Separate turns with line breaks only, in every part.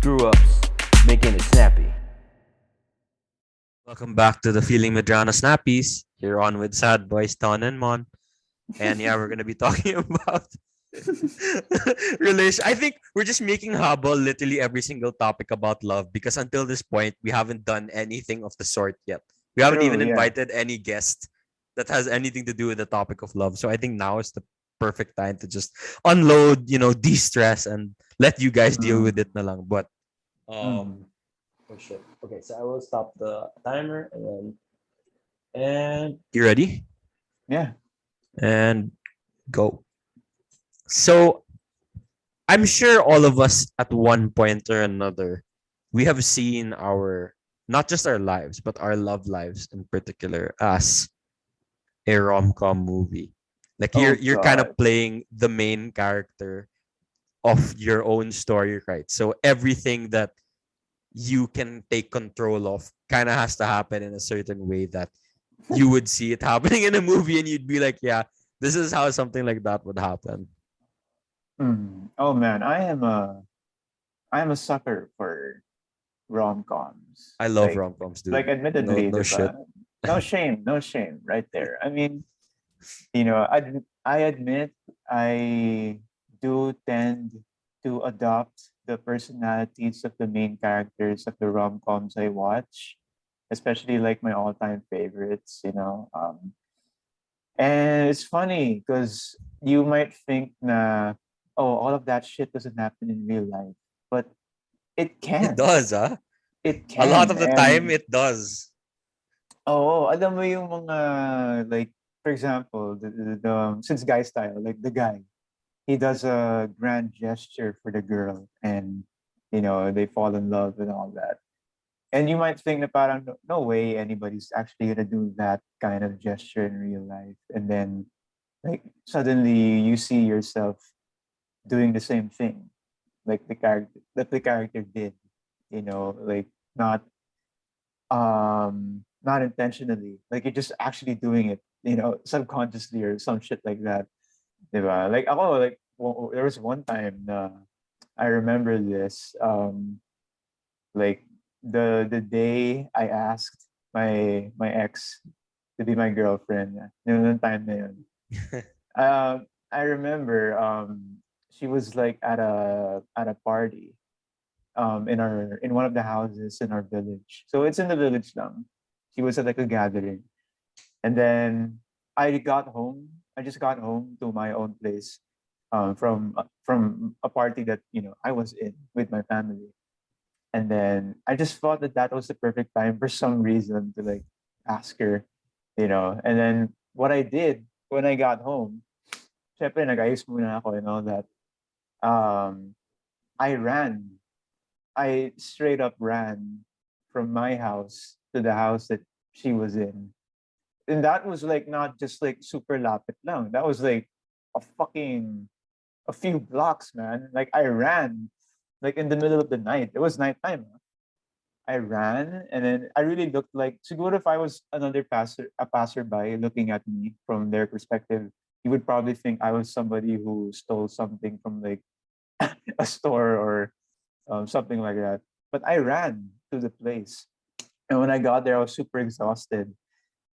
screw ups, making it snappy.
Welcome back to the Feeling Medrano Snappies. You're on with Sad Boys, Ton and Mon. And yeah, we're gonna be talking about relation. I think we're just making hubble literally every single topic about love because until this point we haven't done anything of the sort yet. We haven't
True,
even
yeah.
invited any guest that has anything to do with the topic of love. So I think now is the perfect time to just unload, de-stress and let you guys deal with
Mm.
it na lang. But
Mm.
oh shit. Okay, so I will stop the timer and you ready?
Yeah.
And go. So I'm sure all of us at one point or another, we have seen our not just our lives, but our love lives in particular as a rom-com movie. Like you're
Oh
you're kind of
God.
playing the main character of your own story, right? So everything that you can take control of kind of has to happen in a certain way that you would see it happening in a movie and you'd be like, yeah, this is how something like that would happen.
Oh man, I am a sucker for rom-coms.
I love rom-coms,
Like
dude. No,
admittedly,
no
diba?
shit.
No shame right there. I mean, I admit I do tend to adopt the personalities of the main characters of the rom-coms I watch, especially like my all-time favorites. And it's funny because you might think na, oh, all of that shit doesn't happen in real life. But it
It
can.
does, huh?
It
A lot
can.
of the time,
And
it does.
oh, alam mo yung mga, like, for example, since guy style, like the guy, he does a grand gesture for the girl and, they fall in love and all that. And you might think na parang, no way anybody's actually gonna do that kind of gesture in real life. And then, like, suddenly you see yourself doing the same thing, like the character did, like not not intentionally, like you're just actually doing it, subconsciously or some shit like that, diba? Like ako, like there was one time I remember this, like the day I asked my ex to be my girlfriend, nung time na yun. I remember she was like at a party in one of the houses in our village. So it's in the village lang. She was at like a gathering. And then I just got home to my own place from a party that, I was in with my family. And then I just thought that that was the perfect time for some reason to like ask her. And then what I did when I got home, syempre nag-ayos muna ako and all that. Um, I ran. I straight up ran from my house to the house that she was in. And that was like not just like super lapit lang. That was like a few blocks, man. Like I ran like in the middle of the night. It was nighttime. I ran and then I really looked like, siguro if I was a passerby looking at me from their perspective, you would probably think I was somebody who stole something from like a store or something like that. But I ran to the place. And when I got there, I was super exhausted.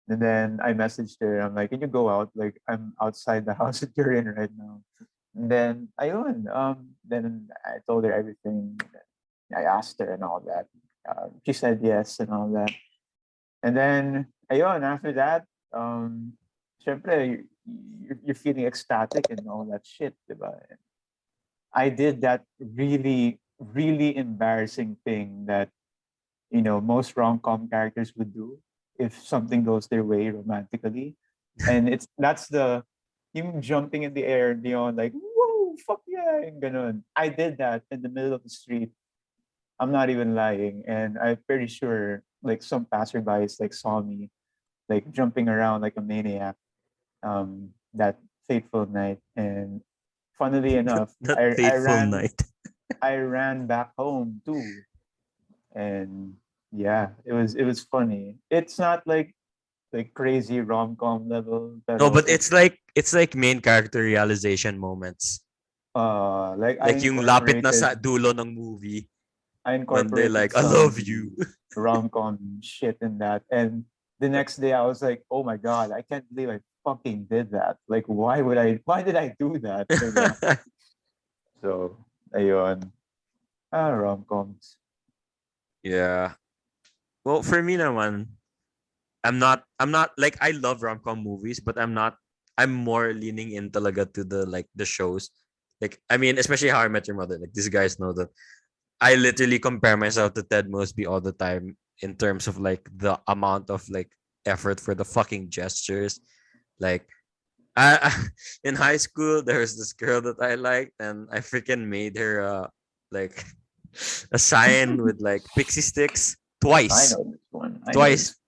And then I messaged her. I'm like, can you go out? Like, I'm outside the house that you're in right now. And then, ayun, then I told her everything. I asked her and all that. She said yes and all that. And then, ayun, after that, syempre, you're feeling ecstatic and all that shit, diba? I did that really, really embarrassing thing that, most rom-com characters would do if something goes their way romantically. And that's the yung jumping in the air, like, whoa, fuck yeah, and ganun. I did that in the middle of the street. I'm not even lying. And I'm pretty sure like some passerbys like saw me like jumping around like a maniac that fateful night. And funnily enough,
That
I, I
fateful
ran
night.
I ran back home too. And yeah, it was funny. It's not like crazy rom-com level,
No,
pero
but it's like main character realization moments.
like I
Like yung lapit na
incorporated
sa dulo ng movie.
I
when they're
incorporated
like, "I love you."
some rom-com shit in that. And the next day I was like, oh my God, I can't believe I fucking did that. Like, why did I do that? Diba? So, ayun. Rom-coms.
Yeah. Well, for me naman, I'm not like I love rom-com movies, but I'm more leaning in talaga to the shows. Like I mean, especially How I Met Your Mother. Like these guys know that I literally compare myself to Ted Mosby all the time in terms of like the amount of like effort for the fucking gestures. Like I in high school there was this girl that I liked and I freaking made her like a sign with like pixie sticks
I
twice.
know this one. I know
Twice
this.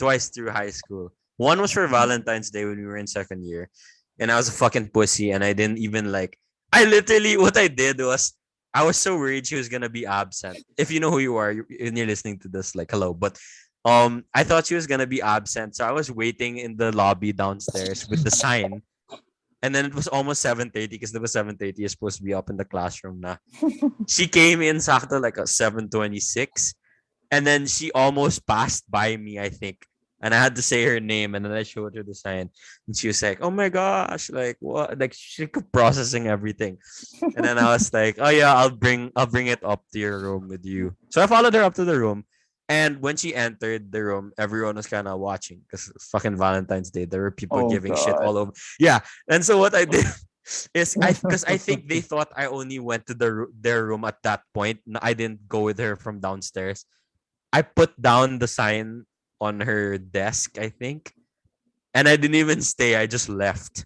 twice through high school. One was for
Mm.
Valentine's Day when we were in second year, and I was a fucking pussy, and I didn't even like. I literally what I did was I was so worried she was gonna be absent. If you know who you are, and you're listening to this, like hello, but I thought she was gonna be absent, so I was waiting in the lobby downstairs with the sign. And then it was almost 7:30 because there was 7:30 is supposed to be up in the classroom na. She came in sakto like a 7:26 and then she almost passed by me, I think. And I had to say her name, and then I showed her the sign, and she was like, "Oh my gosh, like what?" Like she kept processing everything, and then I was like, "Oh yeah, I'll bring it up to your room with you." So I followed her up to the room, and when she entered the room, everyone was kind of watching because fucking Valentine's Day. There were people
Oh
giving shit
God.
all over. Yeah, and so what I did is because I think they thought I only went to their room at that point. I didn't go with her from downstairs. I put down the sign on her desk, I think. And I didn't even stay. I just left.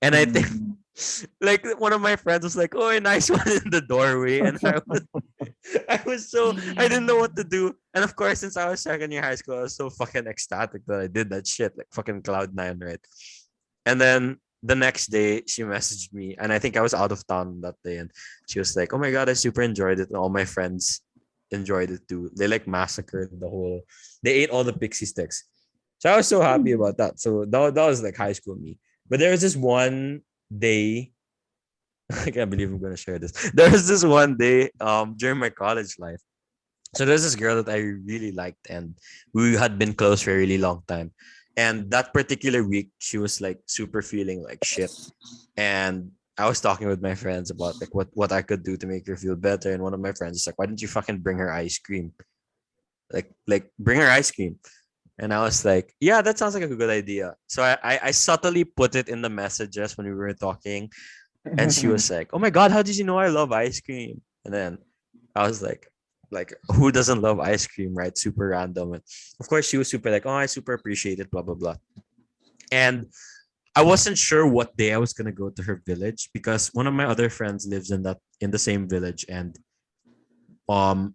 And I think
Mm.
like one of my friends was like, "Oh, a nice one in the doorway." And I was so I didn't know what to do. And of course, since I was second year high school, I was so fucking ecstatic that I did that shit. Like fucking cloud nine, right? And then the next day she messaged me and I think I was out of town that day and she was like, "Oh my god, I super enjoyed it." And all my friends enjoyed it too. They like massacred the whole they ate all the pixie sticks. So I was so happy about that. So that was like high school me. But there was this one day I can't believe I'm gonna share this. There was this one day during my college life. So there's this girl that I really liked and we had been close for a really long time. And that particular week, she was like super feeling like shit. And I was talking with my friends about like what I could do to make her feel better. And one of my friends is like, "Why don't you fucking bring her ice cream? Like bring her ice cream." And I was like, "Yeah, that sounds like a good idea." So I subtly put it in the messages when we were talking. And she was like, "Oh my god, how did you know I love ice cream?" And then I was like who doesn't love ice cream, right? Super random. And of course, she was super like, "Oh, I super appreciate it, blah blah blah." And I wasn't sure what day I was gonna go to her village because one of my other friends lives in the same village, and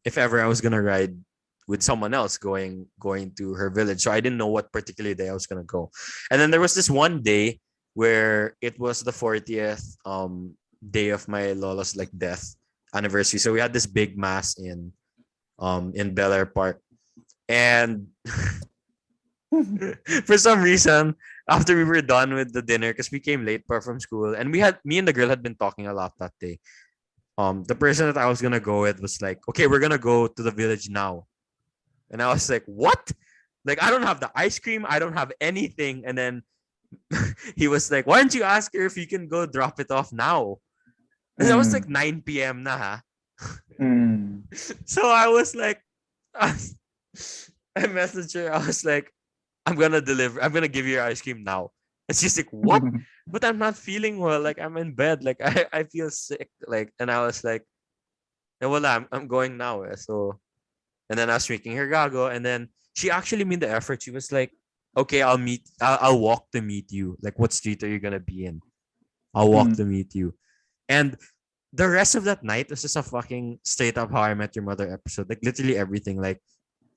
if ever I was gonna ride with someone else going to her village, so I didn't know what particular day I was gonna go. And then there was this one day where it was the 40th day of my lola's like death anniversary. So we had this big mass in Bel Air Park, and for some reason, after we were done with the dinner, because we came late from school, and me and the girl had been talking a lot that day. The person that I was gonna go with was like, "Okay, we're gonna go to the village now," and I was like, "What? Like, I don't have the ice cream, I don't have anything." And then he was like, "Why don't you ask her if you can go drop it off now?" And that was like
Mm.
9 p.m. na ha.
Mm.
So I was like, I messaged her. I was like, I'm gonna give you your ice cream now. And she's like, "What?" But I'm not feeling well. Like I'm in bed. Like I feel sick. Like and I was like, "Yeah, well, I'm going now." So and then I was making her gago. And then she actually made the effort. She was like, "Okay, I'll walk to meet you. Like what street are you gonna be in? I'll walk
Mm.
to meet you." And the rest of that night was just a fucking straight up How I Met Your Mother episode. Like literally everything. Like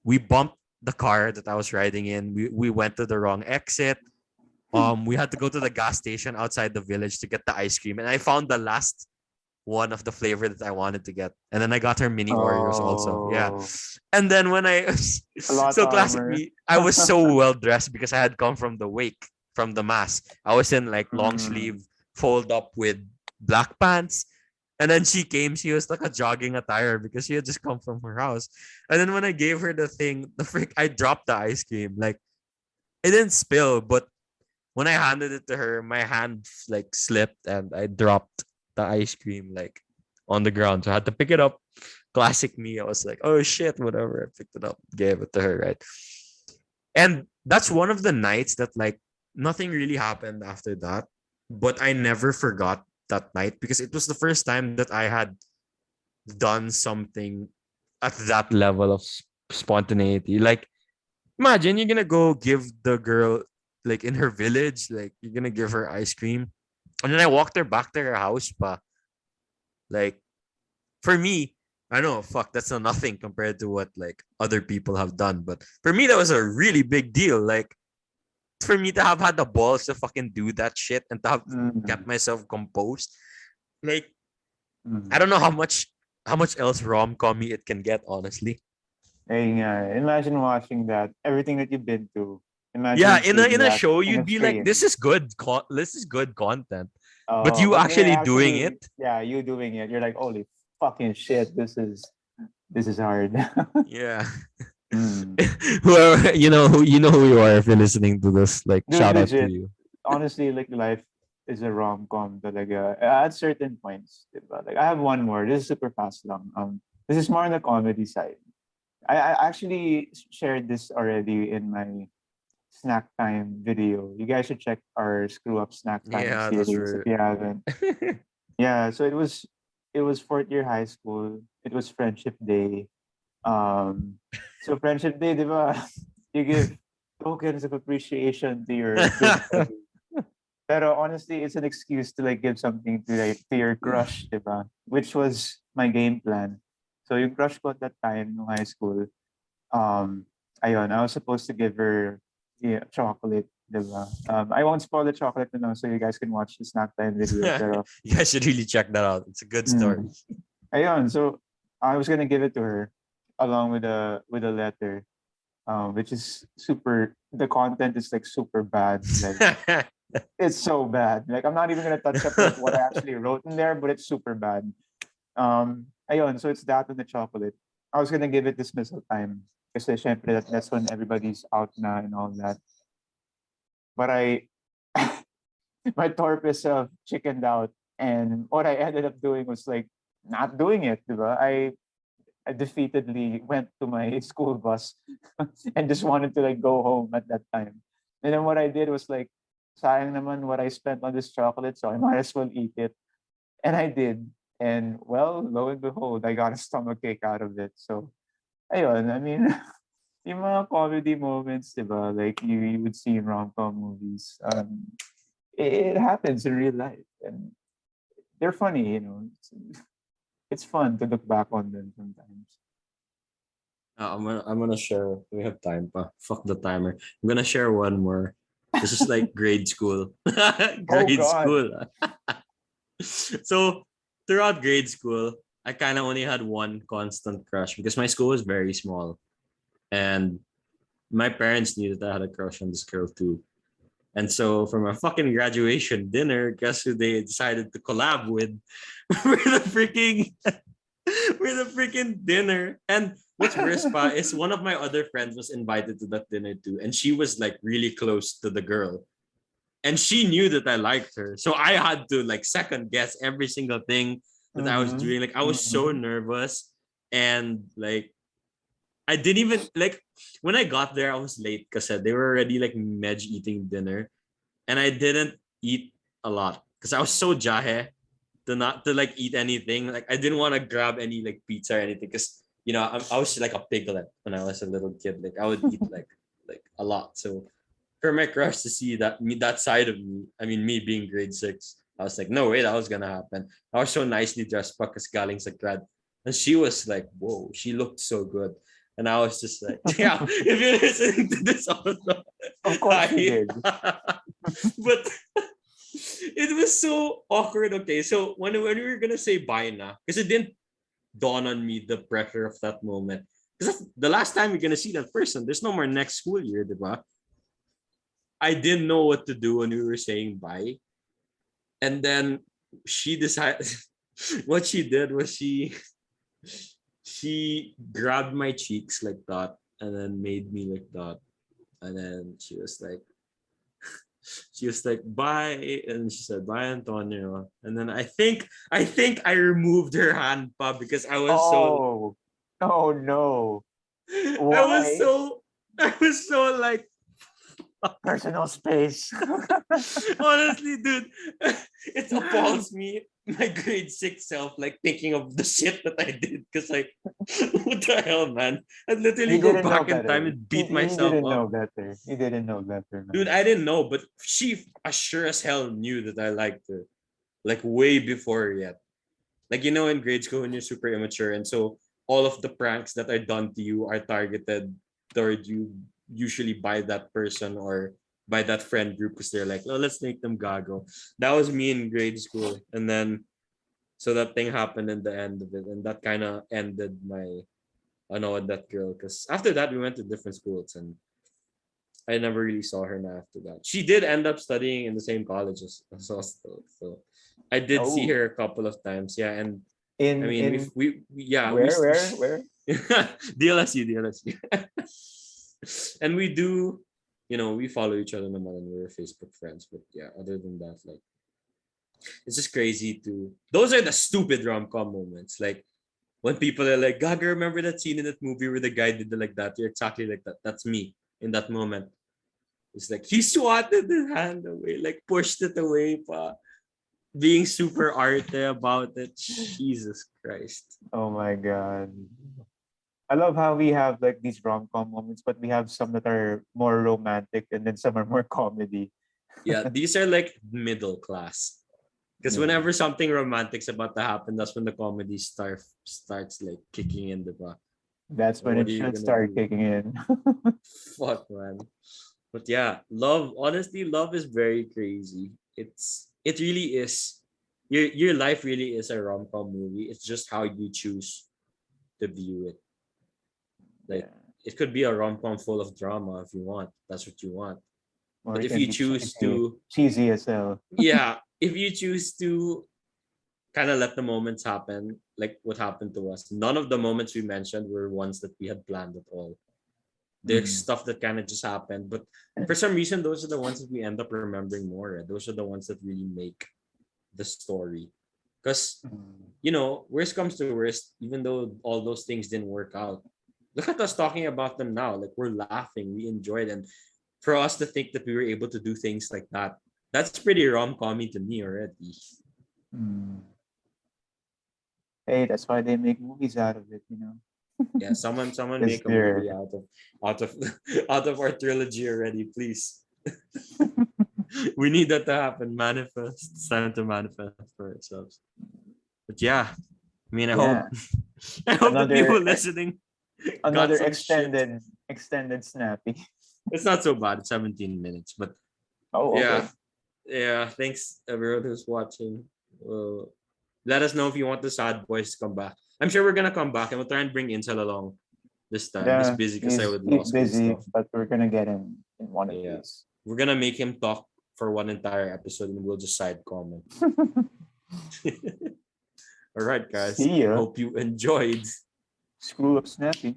we bumped the car that I was riding in. We went to the wrong exit. We had to go to the gas station outside the village to get the ice cream, and I found the last one of the flavor that I wanted to get, and then I got her mini Oreos also. Yeah,
Oh,
and then when I
a lot
so classic
armor.
me, I was so well dressed because I had come from the wake from the mass. I was in like long
Mm.
sleeve, fold up with black pants, And then she came, she was like a jogging attire because she had just come from her house. And then when I gave her the thing, I dropped the ice cream. Like it didn't spill, but when I handed it to her, my hand like slipped and I dropped the ice cream like on the ground. So I had to pick it up. Classic me. I was like, oh shit, whatever. I picked it up, gave it to her, right? And that's one of the nights that like nothing really happened after that. But I never forgot that night because it was the first time that I had done something at that level of spontaneity. Like, imagine you're gonna go give the girl like in her village, like you're gonna give her ice cream, and then I walked her back to her house. But like for me, I know, fuck, that's not nothing compared to what like other people have done. But for me, that was a really big deal. Like for me to have had the balls to fucking do that shit and to have kept
Mm,
myself composed, like I
mm.
don't know how much else rom commy it can get, honestly.
Ayun nga, imagine watching that, everything that you've been through.
Yeah,
Imagine
in
seeing
a
that
show,
in a
you'd be like, "This
screen.
is this is good content," but
Oh,
you
but when you're
actually doing
actually,
it,
yeah, you doing it, you're like, holy fucking shit, this is hard.
yeah.
Mm.
Whoever you know who you are if you're listening to this, like
Dude,
shout out to
legit.
you.
Honestly, like life is a rom-com talaga. At certain points, diba? Like I have one more. This is super fast lang. This is more on the comedy side. I actually shared this already in my snack time video. You guys should check our screw up snack time
Yeah, those
series if
were.
you haven't. Yeah, so it was fourth year high school. It was Friendship Day. Um, so Friendship Day, di ba? You give tokens of appreciation to your good buddy. Pero honestly, it's an excuse to like give something to like to your crush, di ba? Which was my game plan. So yung crush ko at that time in high school, um, ayun, I was supposed to give her chocolate, di ba? I won't spoil the chocolate na so you guys can watch the snack time video. Pero,
You guys should really check that out. It's a good story.
mm, ayun, so I was gonna give it to her along with a letter, which is super. The content is like super bad. Like it's so bad. Like I'm not even gonna touch up like what I actually wrote in there, but it's super bad. Ayun, so it's that and the chocolate. I was gonna give it dismissal time. Kasi syempre that's when everybody's out na and all that. But my torpid self chickened out. And what I ended up doing was like not doing it, diba? I defeatedly went to my school bus and just wanted to like go home at that time. And then what I did was like, sayang naman what I spent on this chocolate, so I might as well eat it. And I did. And well, lo and behold, I got a stomach ache out of it. So, ayun, I mean, yung mga comedy moments, diba? Like you would see in rom-com movies. It happens in real life. And they're funny, you know. It's fun to look back on them sometimes.
I'm gonna share. We have time, pa. Fuck the timer. I'm gonna share one more. This is like grade school.
Oh
Grade
God.
school. So throughout grade school, I kind of only had one constant crush because my school was very small, and my parents knew that I had a crush on this girl too. And so for my fucking graduation dinner, guess who they decided to collab with? For the freaking for the freaking dinner. And what's worse pa is one of my other friends was invited to that dinner too. And she was like really close to the girl. And she knew that I liked her. So I had to like second guess every single thing that I was
Mm-hmm.
doing. Like I was so
Mm-hmm.
nervous. And like I didn't even like when I got there, I was late because they were already like medj eating dinner. And I didn't eat a lot because I was so jahe to not to like eat anything. Like I didn't want to grab any like pizza or anything because I was like a piglet when I was a little kid. Like I would eat like a lot. So for my crush to see that side of me, I mean me being grade six, I was like, no way that was gonna happen. I was so nicely dressed because galing sa grad. And she was like, whoa, she looked so good. And I was just like, yeah, if you're listening to this also,
Of course you
hi.
did.
But it was so awkward. Okay, so when we were gonna say bye na, because it didn't dawn on me the pressure of that moment. Because the last time you're gonna see that person, there's no more next school year, diba? I didn't know what to do when we were saying bye, and then she decided. what she did was she grabbed my cheeks like that and then made me like that. And then she was like, bye. And she said, bye, Antonio. And then I think I removed her hand pa because
Oh, oh no.
I was
Why?
so I was so like
Personal space.
honestly, dude, it appalls me, my grade 6 self, like thinking of the shit that I did. Cause like, what the hell, man? I'd literally
He
go
didn't know
back in time
better.
and
He,
beat
he
myself
didn't
up.
know better. He didn't know better,
Dude,
man.
I didn't know, but she as sure as hell knew that I liked her. Like way before yet. Like in grade school when you're super immature, and so all of the pranks that are done to you are targeted toward you, usually by that person or by that friend group, because they're like, oh, let's make them gago. That was me in grade school, and then so that thing happened in the end of it, and that kind of ended my I know with that girl. Because after that we went to different schools, and I never really saw her now after that. She did end up studying in the same college as us, though. So I did see
Oh,
her a couple of times. Yeah, and I
in
mean,
in
yeah,
where?
DLSU. And we do, we follow each other naman and we're Facebook friends. But yeah, other than that, like, it's just crazy to. Those are the stupid rom com moments. Like when people are like, "Gaga, remember that scene in that movie where the guy did it like that? You're exactly like that. That's me in that moment." It's like he swatted the hand away, like pushed it away, pa. Being super arte about it. Jesus Christ.
Oh my god. I love how we have like these rom-com moments, but we have some that are more romantic and then some are more comedy.
Yeah, these are like middle class. Because
Yeah.
whenever something romantic's about to happen, that's when the comedy starts like kicking in, diba?
That's
And
when
what
it
are you
should
gonna
start
do?
kicking in.
Fuck, man. But yeah, love. Honestly, love is very crazy. It really is. Your life really is a rom com movie. It's just how you choose to view it. Like
Yeah.
it could be a rom com full of drama if you want. That's what you want.
Or
But
it
if
can
you
be
choose
cheesy.
to,
Cheesy as hell.
yeah, if you choose to kind of let the moments happen, like what happened to us, none of the moments we mentioned were ones that we had planned at all. There's
Mm.
stuff that kind of just happened, but for some reason, those are the ones that we end up remembering more. Those are the ones that really make the story. Because,
Mm.
worst comes to worst, even though all those things didn't work out, look at us talking about them now. Like we're laughing, we enjoyed, and for us to think that we were able to do things like that, that's pretty rom-commy to me already.
Mm. Hey, that's why they make movies out of it,
Yeah, someone
Is
make a movie
there?
out of out of our trilogy already, please. We need that to happen. Manifest. It's time to manifest for ourselves. But yeah, I mean, I hope
Yeah.
I hope the people
Another
listening got
another
some shit.
extended snappy.
It's not so bad. It's 17 minutes, but
Oh,
yeah,
okay.
yeah. Thanks everyone who's watching. Let us know if you want the sad boys to come back. I'm sure we're gonna come back and we'll try and bring Incel along this time. He's
Yeah,
busy because I
he's
with law
he's
school
busy,
stuff.
but we're gonna get him in one of
Yeah,
these.
we're gonna make him talk for one entire episode and we'll just side comment. All right, guys.
See ya.
Hope you enjoyed.
Screw up snappy.